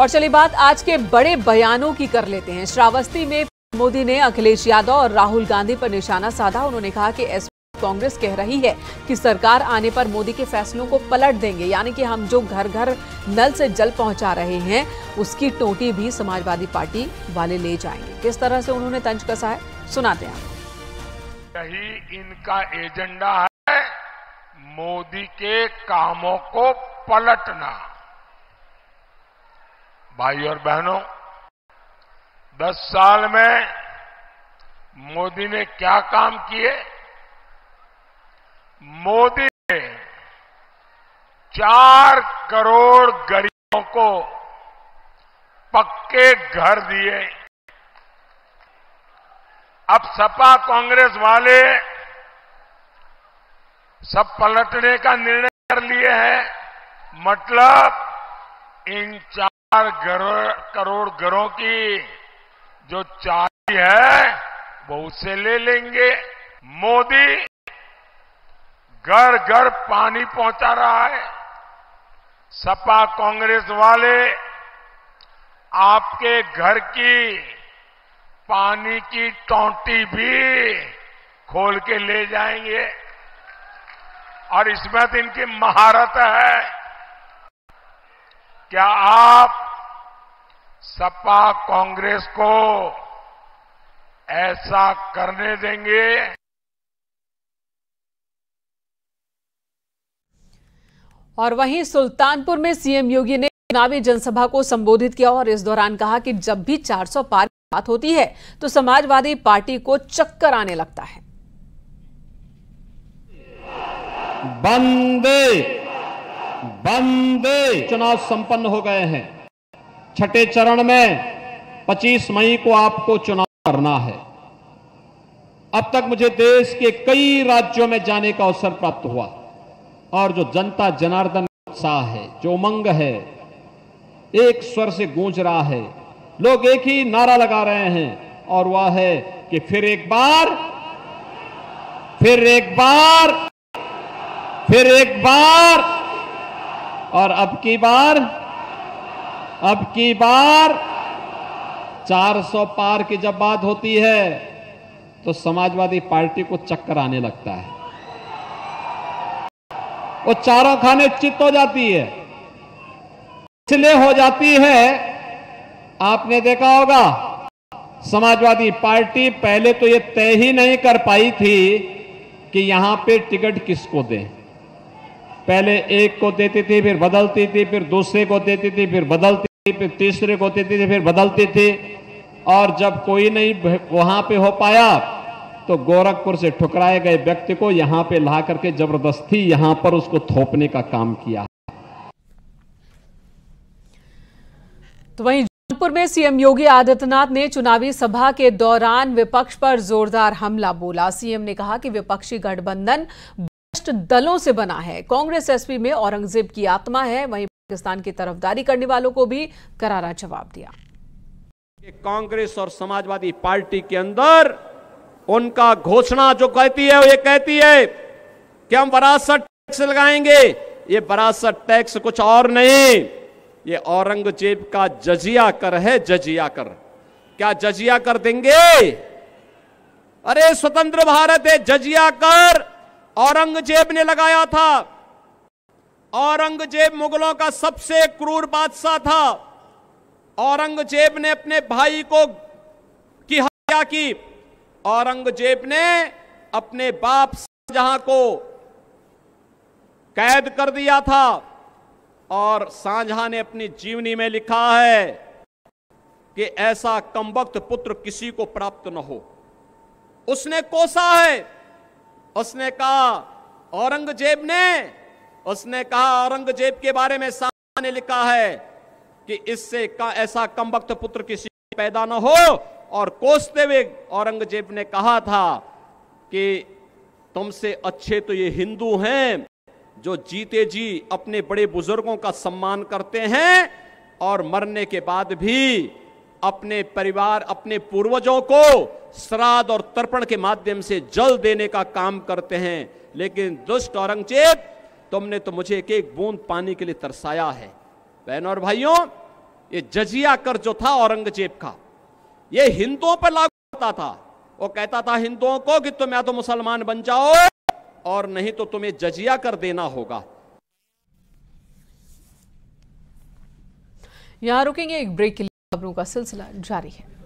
और चलिए बात आज के बड़े बयानों की कर लेते हैं। श्रावस्ती में मोदी ने अखिलेश यादव और राहुल गांधी पर निशाना साधा। उन्होंने कहा कि कांग्रेस कह रही है कि सरकार आने पर मोदी के फैसलों को पलट देंगे, यानी कि हम जो घर घर नल से जल पहुंचा रहे हैं उसकी टोटी भी समाजवादी पार्टी वाले ले जाएंगे। किस तरह से उन्होंने तंज कसा है, सुनाते हैं। यही इनका एजेंडा है, मोदी के कामों को पलटना। भाई और बहनों, 10 साल में मोदी ने क्या काम किए? मोदी ने 4 करोड़ गरीबों को पक्के घर दिए। अब सपा कांग्रेस वाले सब पलटने का निर्णय कर लिए हैं। मतलब इन 4 करोड़ घरों की जो चाबी है वो उसे ले लेंगे। मोदी घर घर पानी पहुंचा रहा है। सपा कांग्रेस वाले आपके घर की पानी की टोंटी भी खोल के ले जाएंगे और इसमें तो इनकी महारत है। क्या आप सपा कांग्रेस को ऐसा करने देंगे? और वहीं सुल्तानपुर में सीएम योगी ने चुनावी जनसभा को संबोधित किया और इस दौरान कहा कि जब भी 400 पार की बात होती है तो समाजवादी पार्टी को चक्कर आने लगता है। बंदे चुनाव संपन्न हो गए हैं। छठे चरण में 25 मई को आपको चुनाव करना है। अब तक मुझे देश के कई राज्यों में जाने का अवसर प्राप्त हुआ और जो जनता जनार्दन उत्साह है, जो उमंग है, एक स्वर से गूंज रहा है। लोग एक ही नारा लगा रहे हैं और वह है कि फिर एक बार, फिर एक बार, फिर एक बार और अब की बार 400 पार की जब बात होती है तो समाजवादी पार्टी को चक्कर आने लगता है। वो चारों खाने चित्त हो जाती है, इसलिए हो जाती है। आपने देखा होगा समाजवादी पार्टी पहले तो ये तय ही नहीं कर पाई थी कि यहां पे टिकट किसको दें। पहले एक को देती थी, फिर बदलती थी, फिर दूसरे को देती थी, फिर बदलती थी, फिर तीसरे को देती थी, फिर बदलती थी। और जब कोई नहीं वहां पे हो पाया तो गोरखपुर से ठुकराए गए व्यक्ति को यहां पे ला करके जबरदस्ती यहां पर उसको थोपने का काम किया। तो वहीं जौनपुर में सीएम योगी आदित्यनाथ ने चुनावी सभा के दौरान विपक्ष पर जोरदार हमला बोला। सीएम ने कहा कि विपक्षी गठबंधन भ्रष्ट दलों से बना है। कांग्रेस एसपी में औरंगजेब की आत्मा है। वहीं पाकिस्तान की तरफदारी करने वालों को भी करारा जवाब दिया। कांग्रेस और समाजवादी पार्टी के अंदर उनका घोषणा जो कहती है, वो ये कहती है कि हम वरासत टैक्स लगाएंगे। ये वरासत टैक्स कुछ और नहीं, ये औरंगजेब का जजिया कर है। जजिया कर, क्या जजिया कर देंगे? अरे स्वतंत्र भारत है, जजिया कर औरंगजेब ने लगाया था। औरंगजेब मुगलों का सबसे क्रूर बादशाह था। औरंगजेब ने अपने भाई को की हत्या की। औरंगजेब ने अपने बाप शाहजहां को कैद कर दिया था और शाहजहां ने अपनी जीवनी में लिखा है कि ऐसा कमबख्त पुत्र किसी को प्राप्त न हो। उसने कोसा है। उसने कहा औरंगजेब के बारे में शाहजहां ने लिखा है कि इससे ऐसा कमबख्त पुत्र किसी पैदा न हो। और कोसते हुए औरंगजेब ने कहा था कि तुमसे अच्छे तो ये हिंदू हैं जो जीते जी अपने बड़े बुजुर्गों का सम्मान करते हैं और मरने के बाद भी अपने परिवार, अपने पूर्वजों को श्राद्ध और तर्पण के माध्यम से जल देने का काम करते हैं। लेकिन दुष्ट औरंगजेब, तुमने तो मुझे एक एक बूंद पानी के लिए तरसाया है। बहनों और भाइयों, ये जजिया कर जो था औरंगजेब का, ये हिंदुओं पर लागू होता था। वो कहता था हिंदुओं को कि तुम या तो मुसलमान बन जाओ और नहीं तो तुम्हें जजिया कर देना होगा। यहां रुकेंगे, एक ब्रेक के लिए खबरों का सिलसिला जारी है।